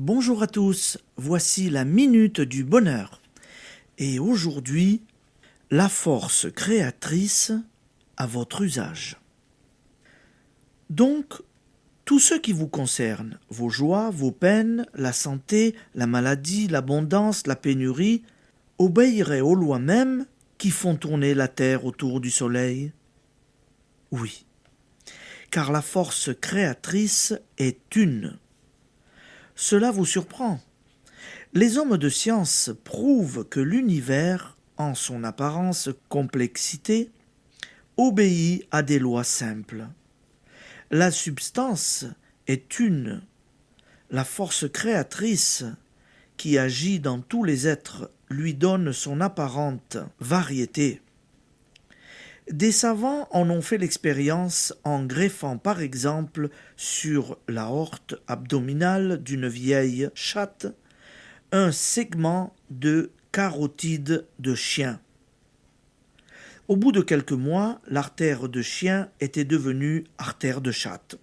Bonjour à tous, voici la minute du bonheur. Et aujourd'hui, la force créatrice à votre usage. Donc, tout ce qui vous concerne, vos joies, vos peines, la santé, la maladie, l'abondance, la pénurie, obéiraient aux lois mêmes qui font tourner la terre autour du soleil? Oui, car la force créatrice est une. Cela vous surprend. Les hommes de science prouvent que l'univers, en son apparence complexité, obéit à des lois simples. La substance est une. La force créatrice qui agit dans tous les êtres lui donne son apparente variété. Des savants en ont fait l'expérience en greffant par exemple sur l'aorte abdominale d'une vieille chatte un segment de carotide de chien. Au bout de quelques mois, l'artère de chien était devenue artère de chatte.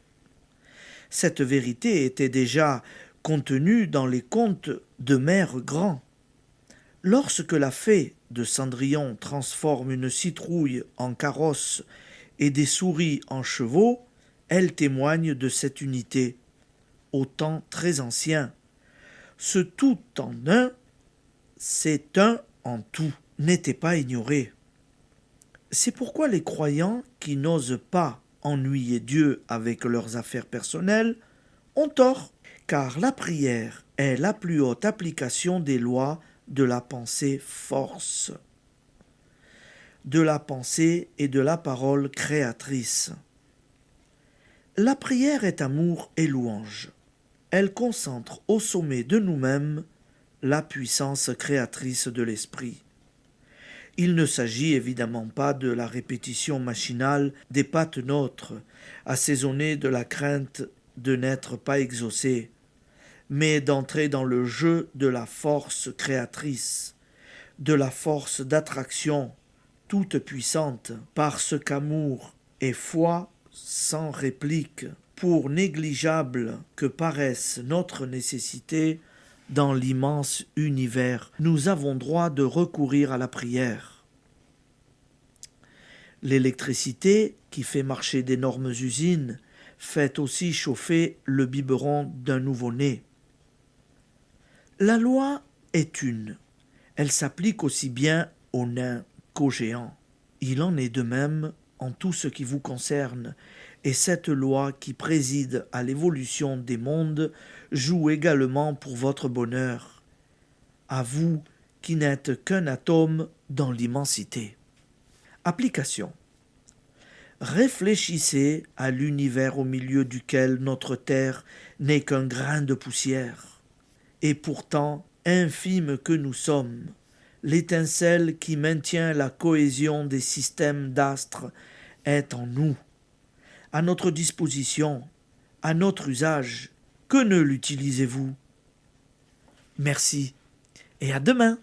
Cette vérité était déjà contenue dans les contes de Mère Grand. Lorsque la fée de Cendrillon transforme une citrouille en carrosse et des souris en chevaux, elle témoigne de cette unité, au temps très ancien. Ce tout en un, c'est un en tout, n'était pas ignoré. C'est pourquoi les croyants qui n'osent pas ennuyer Dieu avec leurs affaires personnelles ont tort, car la prière est la plus haute application des lois de la pensée force, de la pensée et de la parole créatrice. La prière est amour et louange. Elle concentre au sommet de nous-mêmes la puissance créatrice de l'esprit. Il ne s'agit évidemment pas de la répétition machinale des pates nôtres, assaisonnée de la crainte de n'être pas exaucé, mais d'entrer dans le jeu de la force créatrice, de la force d'attraction toute puissante, parce qu'amour et foi sans réplique, pour négligeable que paraisse notre nécessité, dans l'immense univers, nous avons droit de recourir à la prière. L'électricité, qui fait marcher d'énormes usines, fait aussi chauffer le biberon d'un nouveau-né. La loi est une. Elle s'applique aussi bien aux nains qu'aux géants. Il en est de même en tout ce qui vous concerne, et cette loi qui préside à l'évolution des mondes joue également pour votre bonheur, à vous qui n'êtes qu'un atome dans l'immensité. Application. Réfléchissez à l'univers au milieu duquel notre terre n'est qu'un grain de poussière. Et pourtant, infime que nous sommes, l'étincelle qui maintient la cohésion des systèmes d'astres est en nous, à notre disposition, à notre usage. Que ne l'utilisez-vous? Merci et à demain.